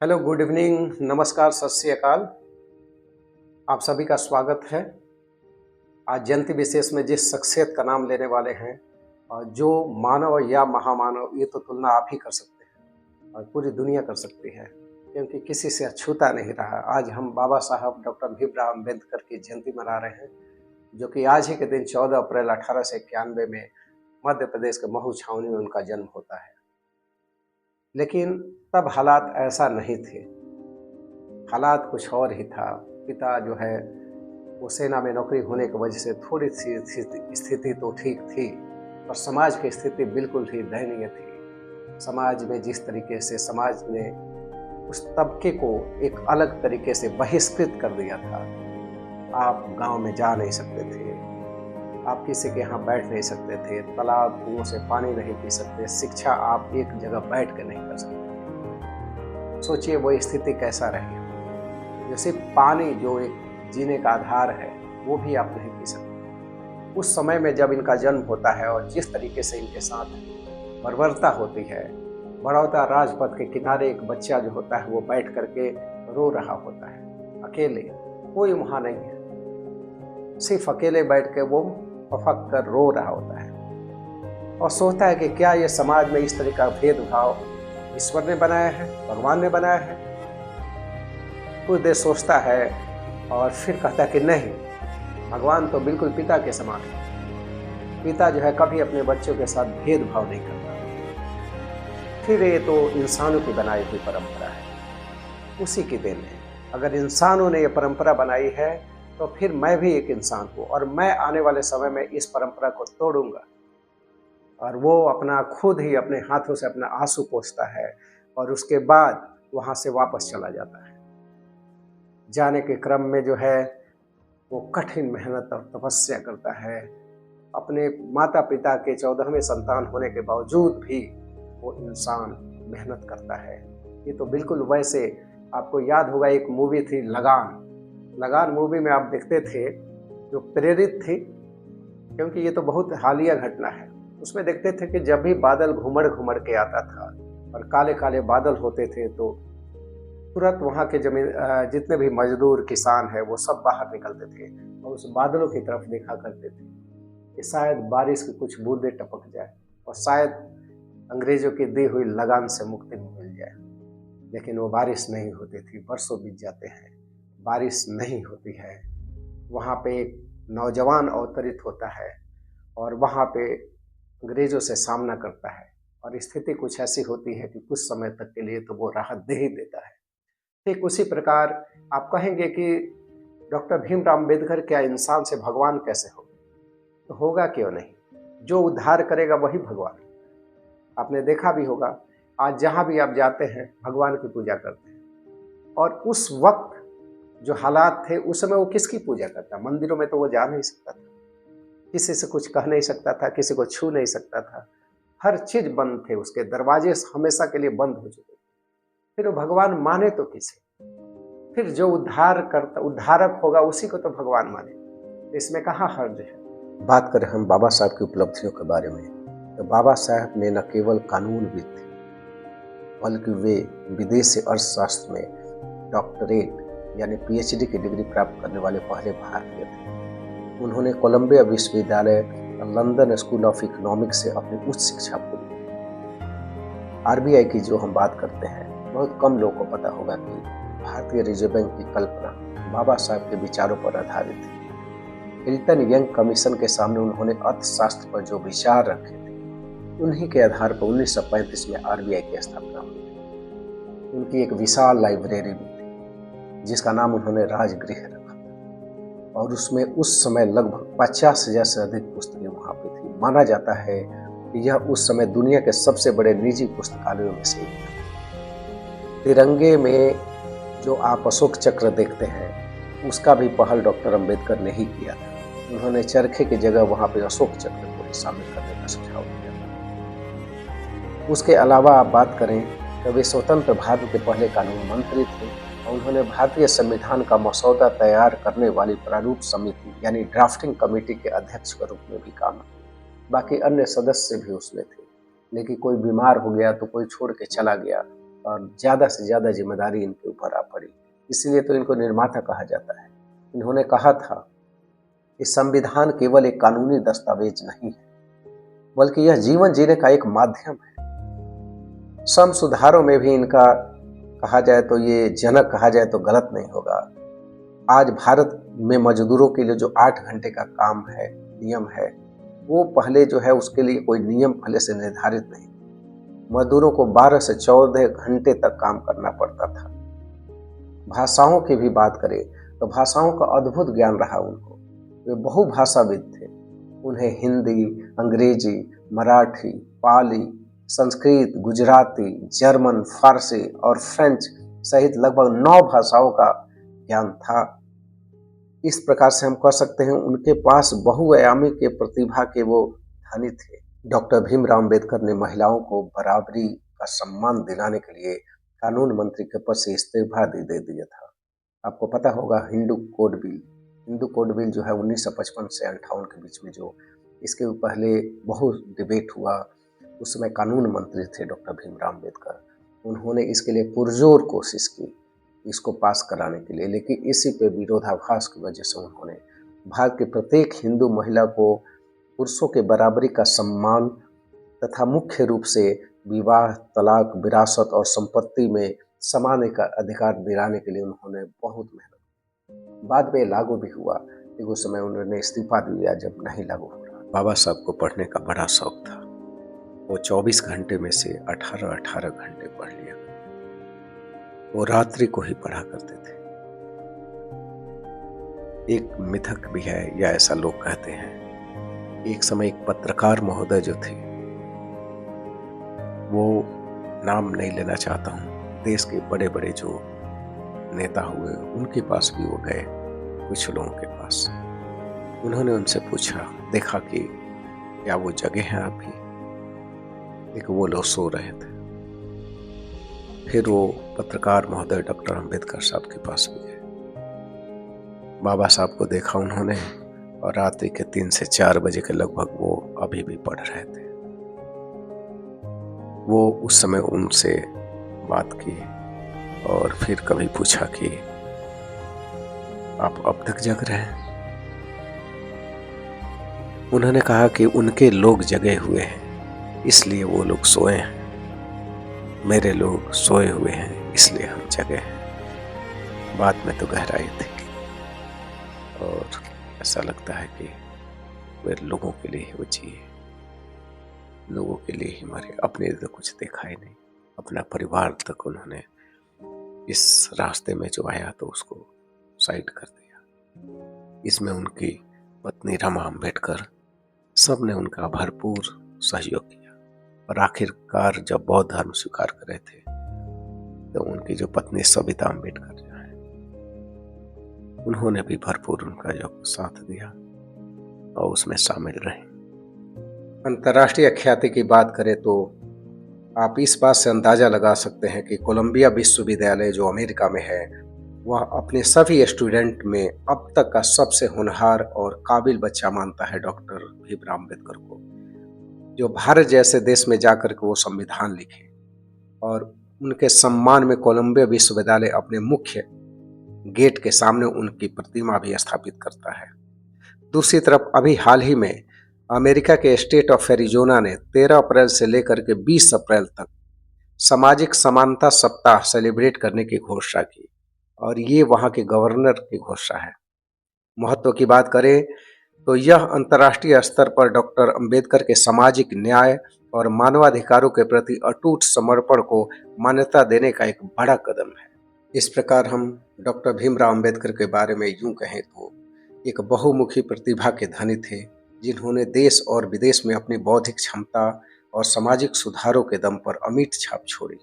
Hello, good evening, नमस्कार, सत श्री अकाल। आप सभी का स्वागत है। आज जयंती विशेष में जिस शख्सियत का नाम लेने वाले हैं और जो मानव या महामानव, ये तो तुलना आप ही कर सकते हैं और पूरी दुनिया कर सकती है, क्योंकि किसी से अछूता नहीं रहा। आज हम बाबा साहब डॉक्टर भीमराव अम्बेडकर की जयंती मना रहे हैं, जो कि आज ही के दिन 14 अप्रैल 1891 में मध्य प्रदेश के महू छावनी में उनका जन्म होता है। लेकिन तब हालात ऐसा नहीं थे, हालात कुछ और ही था। पिता जो है वो सेना में नौकरी होने की वजह से थोड़ी सी स्थिति तो ठीक थी, पर समाज की स्थिति बिल्कुल ही दयनीय थी। समाज में जिस तरीके से समाज ने उस तबके को एक अलग तरीके से बहिष्कृत कर दिया था। आप गांव में जा नहीं सकते थे, आप किसी के यहाँ बैठ नहीं सकते थे, तालाब कुओं से पानी नहीं पी सकते, शिक्षा आप एक जगह बैठ कर नहीं कर सकते। सोचिए वो स्थिति कैसा रही, जो सिर्फ पानी जो एक जीने का आधार है वो भी आप नहीं पी सकते। उस समय में जब इनका जन्म होता है और जिस तरीके से इनके साथ बर्बरता होती है, बड़ौदा राजपथ के किनारे एक बच्चा जो होता है वो बैठ करके रो रहा होता है, अकेले, कोई वहाँ नहीं है, सिर्फ अकेले बैठ के वो फफक कर रो रहा होता है और सोचता है कि क्या ये समाज में इस तरह का भेदभाव ईश्वर ने बनाया है, भगवान ने बनाया है। कुछ देर सोचता है और फिर कहता है कि नहीं, भगवान तो बिल्कुल पिता के समान है। पिता जो है कभी अपने बच्चों के साथ भेदभाव नहीं करता। फिर ये तो इंसानों की बनाई हुई परंपरा है, उसी की देन है। अगर इंसानों ने ये परंपरा बनाई है तो फिर मैं भी एक इंसान हूँ और मैं आने वाले समय में इस परंपरा को तोड़ूंगा। और वो अपना खुद ही अपने हाथों से अपना आंसू पोंछता है और उसके बाद वहाँ से वापस चला जाता है। जाने के क्रम में जो है वो कठिन मेहनत और तपस्या करता है। अपने माता पिता के 14वें संतान होने के बावजूद भी वो इंसान मेहनत करता है। ये तो बिल्कुल वैसे, आपको याद होगा एक मूवी थी लगान मूवी में आप देखते थे, जो प्रेरित थी, क्योंकि ये तो बहुत हालिया घटना है। उसमें देखते थे कि जब भी बादल घुमड़ घुमड़ के आता था और काले काले बादल होते थे तो तुरंत वहाँ के जितने भी मजदूर किसान हैं वो सब बाहर निकलते थे और उस बादलों की तरफ देखा करते थे कि शायद बारिश की कुछ बूंदें टपक जाए और शायद अंग्रेजों की दी हुई लगान से मुक्ति मिल जाए। लेकिन वो बारिश नहीं होती थी, बरसों बीत जाते हैं, बारिश नहीं होती है। वहाँ पे एक नौजवान अवतरित होता है और वहाँ पे अंग्रेजों से सामना करता है और स्थिति कुछ ऐसी होती है कि कुछ समय तक के लिए तो वो राहत दे ही देता है। ठीक उसी प्रकार आप कहेंगे कि डॉक्टर भीमराव अम्बेडकर क्या इंसान से भगवान कैसे हो? तो होगा क्यों नहीं, जो उद्धार करेगा वही भगवान। आपने देखा भी होगा, आज जहाँ भी आप जाते हैं भगवान की पूजा करते हैं, और उस वक्त जो हालात थे उस समय वो किसकी पूजा करता? मंदिरों में तो वो जा नहीं सकता था, किसी से कुछ कह नहीं सकता था, किसी को छू नहीं सकता था, हर चीज बंद थे, उसके दरवाजे हमेशा के लिए बंद हो चुके थे। फिर वो भगवान माने तो किसे? फिर जो उद्धारक होगा उसी को तो भगवान माने। इसमें कहाँ हर्ज है? बात करें हम बाबा साहब की उपलब्धियों के बारे में, तो बाबा साहब ने न केवल कानूनविद थे, बल्कि वे विदेशी अर्थशास्त्र में डॉक्टरेट यानी पीएचडी की डिग्री प्राप्त करने वाले पहले भारतीय थे। उन्होंने कोलंबिया विश्वविद्यालय और लंदन स्कूल ऑफ इकोनॉमिक्स से अपनी उच्च शिक्षा पूरी की। आरबीआई की जो हम बात करते हैं, बहुत कम लोगों को पता होगा कि भारतीय रिजर्व बैंक की कल्पना बाबा साहब के विचारों पर आधारित थी। हिल्टन यंग कमीशन के सामने उन्होंने अर्थशास्त्र पर जो विचार रखे थे, उन्हीं के आधार पर 1935 में आरबीआई की स्थापना हुई। उनकी एक विशाल लाइब्रेरी भी थी जिसका नाम उन्होंने राजगृह रखा और उसमें उस समय लगभग 50,000 से अधिक पुस्तकें वहाँ पे थी। माना जाता है कि यह उस समय दुनिया के सबसे बड़े निजी पुस्तकालयों में से एक था। तिरंगे में जो आप अशोक चक्र देखते हैं, उसका भी पहल डॉक्टर अंबेडकर ने ही किया था। उन्होंने चरखे की जगह वहाँ पे अशोक चक्र को शामिल करने का सुझाव दिया था। उसके अलावा आप बात करें तो वे स्वतंत्र भारत के पहले कानून मंत्री थे और उन्होंने भारतीय संविधान का मसौदा तैयार करने वाली प्रारूप समिति यानी ड्राफ्टिंग कमेटी के अध्यक्ष के रूप में भी काम किया। बाकी अन्य सदस्य भी उसमें थे, लेकिन कोई बीमार हो गया तो कोई छोड़ के चला गया, और ज़्यादा से ज़्यादा जिम्मेदारी इनके ऊपर आ पड़ी। इसलिए तो इनको निर्माता कहा जाता है। इन्होंने कहा था कि संविधान केवल एक कानूनी दस्तावेज नहीं है, बल्कि यह जीवन जीने का एक माध्यम है। श्रम सुधारों में भी इनका कहा जाए तो ये जनक कहा जाए तो गलत नहीं होगा। आज भारत में मजदूरों के लिए जो 8 घंटे का काम है, नियम है, वो पहले जो है उसके लिए कोई नियम पहले से निर्धारित नहीं। मजदूरों को 12 से 14 घंटे तक काम करना पड़ता था। भाषाओं की भी बात करें तो भाषाओं का अद्भुत ज्ञान रहा उनको। वे बहुभाषाविद थे। उन्हें हिंदी, अंग्रेजी, मराठी, पाली, संस्कृत, गुजराती, जर्मन, फारसी और फ्रेंच सहित लगभग 9 भाषाओं का ज्ञान था। इस प्रकार से हम कह सकते हैं उनके पास बहुआयामी के प्रतिभा के वो धनी थे। डॉक्टर भीमराव अम्बेडकर ने महिलाओं को बराबरी का सम्मान दिलाने के लिए कानून मंत्री के पद से इस्तीफा दे दिया था। आपको पता होगा हिंदू कोड बिल जो है 1955 से 58 के बीच में जो इसके पहले बहुत डिबेट हुआ, उस समय कानून मंत्री थे डॉक्टर भीमराव अम्बेडकर। उन्होंने इसके लिए पुरजोर कोशिश की इसको पास कराने के लिए, लेकिन इसी पे विरोधाभास की वजह से उन्होंने भारत के प्रत्येक हिंदू महिला को पुरुषों के बराबरी का सम्मान तथा मुख्य रूप से विवाह, तलाक, विरासत और संपत्ति में समान अधिकार दिलाने के लिए उन्होंने बहुत मेहनत की। बाद में लागू भी हुआ, लेकिन उस समय उन्होंने इस्तीफा दिया जब नहीं लागू हो रहा। बाबा साहब को पढ़ने का बड़ा शौक था। वो 24 घंटे में से 18 घंटे पढ़ लिया। वो रात्रि को ही पढ़ा करते थे। एक मिथक भी है या ऐसा लोग कहते हैं, एक समय एक पत्रकार महोदय जो थे, वो नाम नहीं लेना चाहता हूँ, देश के बड़े बड़े जो नेता हुए उनके पास भी वो गए, कुछ लोगों के पास। उन्होंने उनसे पूछा, देखा कि क्या वो जगह हैं अभी? लेकिन वो लोग सो रहे थे। फिर वो पत्रकार महोदय डॉक्टर अम्बेडकर साहब के पास भी गए। बाबा साहब को देखा उन्होंने और रात्रि के 3 से 4 बजे के लगभग वो अभी भी पढ़ रहे थे। वो उस समय उनसे बात की और फिर कभी पूछा कि आप अब तक जग रहे हैं? उन्होंने कहा कि उनके लोग जगे हुए हैं इसलिए वो लोग सोए हैं, मेरे लोग सोए हुए हैं इसलिए हम जगे हैं। बात में तो गहराई थी और ऐसा लगता है कि वे लोगों के लिए ही वो जिए, लोगों के लिए ही मरे। अपने तो कुछ देखा ही नहीं, अपना परिवार तक उन्होंने इस रास्ते में जो आया तो उसको साइड कर दिया। इसमें उनकी पत्नी रमा अम्बेडकर, सब ने उनका भरपूर सहयोग किया और आखिरकार जब बौद्ध धर्म स्वीकार करे थे तो उनकी जो पत्नी सविता अम्बेडकर जो है, उन्होंने भी भरपूर उनका जो साथ दिया और उसमें शामिल रहे। अंतर्राष्ट्रीय ख्याति की बात करें तो आप इस बात से अंदाजा लगा सकते हैं कि कोलंबिया विश्वविद्यालय जो अमेरिका में है, वह अपने सभी स्टूडेंट में अब तक का सबसे होनहार और काबिल बच्चा मानता है डॉक्टर भीमराव अम्बेडकर को, जो भारत जैसे देश में जाकर के वो संविधान लिखे। और उनके सम्मान में कोलंबिया विश्वविद्यालय अपने मुख्य गेट के सामने उनकी प्रतिमा भी स्थापित करता है। दूसरी तरफ अभी हाल ही में अमेरिका के स्टेट ऑफ एरिजोना ने 13 अप्रैल से लेकर के 20 अप्रैल तक सामाजिक समानता सप्ताह सेलिब्रेट करने की घोषणा की और ये वहाँ के गवर्नर की घोषणा है। महत्व की बात करें तो यह अंतर्राष्ट्रीय स्तर पर डॉक्टर अंबेडकर के सामाजिक न्याय और मानवाधिकारों के प्रति अटूट समर्पण को मान्यता देने का एक बड़ा कदम है। इस प्रकार हम डॉक्टर भीमराव अम्बेडकर के बारे में यूं कहें तो एक बहुमुखी प्रतिभा के धनी थे, जिन्होंने देश और विदेश में अपनी बौद्धिक क्षमता और सामाजिक सुधारों के दम पर अमिट छाप छोड़ी।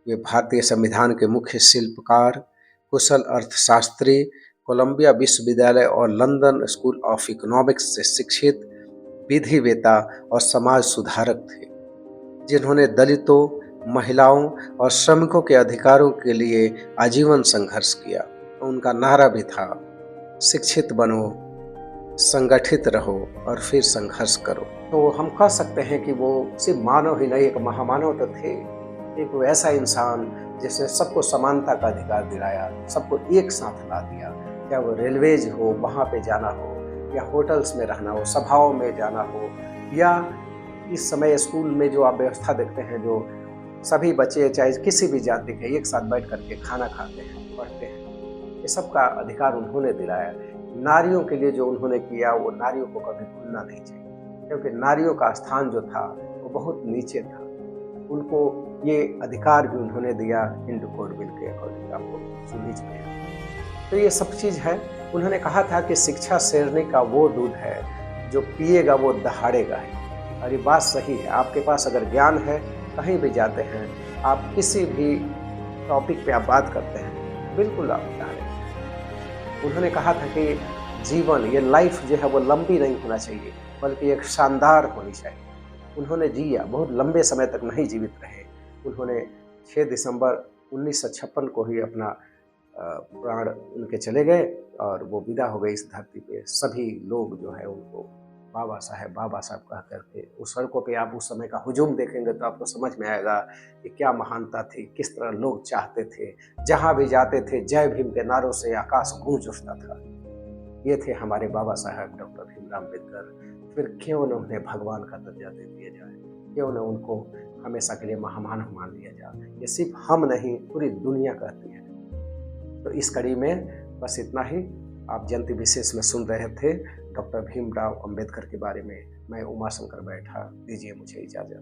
वे भारतीय संविधान के मुख्य शिल्पकार, कुशल अर्थशास्त्री, कोलंबिया विश्वविद्यालय और लंदन स्कूल ऑफ इकोनॉमिक्स से शिक्षित विधिवेता और समाज सुधारक थे, जिन्होंने दलितों, महिलाओं और श्रमिकों के अधिकारों के लिए आजीवन संघर्ष किया। उनका नारा भी था, शिक्षित बनो, संगठित रहो और फिर संघर्ष करो। तो हम कह सकते हैं कि वो सिर्फ मानव ही नहीं, एक महामानव तो थे। एक वैसा इंसान जिसने सबको समानता का अधिकार दिलाया, सबको एक साथ ला दिया, क्या वो रेलवेज हो, वहाँ पे जाना हो, या होटल्स में रहना हो, सभाओं में जाना हो, या इस समय स्कूल में जो आप व्यवस्था देखते हैं, जो सभी बच्चे चाहे किसी भी जाति के एक साथ बैठ करके खाना खाते हैं, पढ़ते हैं, ये सब का अधिकार उन्होंने दिलाया। नारियों के लिए जो उन्होंने किया वो नारियों को कभी भूलना नहीं चाहिए, क्योंकि नारियों का स्थान जो था वो बहुत नीचे था। उनको ये अधिकार भी उन्होंने दिया हिंदू कोड बिल के अकॉर्डिंग, आपको सुनीच में है। तो ये सब चीज़ है। उन्होंने कहा था कि शिक्षा शेरनी का वो दूध है जो पिएगा वो दहाड़ेगा ही। और ये बात सही है। आपके पास अगर ज्ञान है, कहीं भी जाते हैं, आप किसी भी टॉपिक पे आप बात करते हैं, बिल्कुल आप दहाड़ेंगे। उन्होंने कहा था कि जीवन, ये लाइफ जो है वो लंबी नहीं होना चाहिए, बल्कि एक शानदार होनी चाहिए। उन्होंने जिया, बहुत लंबे समय तक नहीं जीवित रहे। उन्होंने 6 दिसंबर 1956 को ही अपना प्राण उनके चले गए और वो विदा हो गए इस धरती पे। सभी लोग जो है उनको बाबा साहब कह करके, उस सड़कों पे आप उस समय का हुजूम देखेंगे तो आपको समझ में आएगा कि क्या महानता थी, किस तरह लोग चाहते थे। जहाँ भी जाते थे जय भीम के नारों से आकाश गूंज उठता था। ये थे हमारे बाबा साहब डॉक्टर भीमराव अम्बेडकर। फिर क्यों न उन्हें भगवान का दर्जा दे दिया जाए, क्यों न उनको हमेशा के लिए महामानव मान लिया जाए। ये सिर्फ हम नहीं, पूरी दुनिया कहती है। तो इस कड़ी में बस इतना ही। आप जयंती विशेष में सुन रहे थे डॉक्टर भीमराव अम्बेडकर के बारे में। मैं उमा शंकर बैठा, दीजिए मुझे इजाज़त।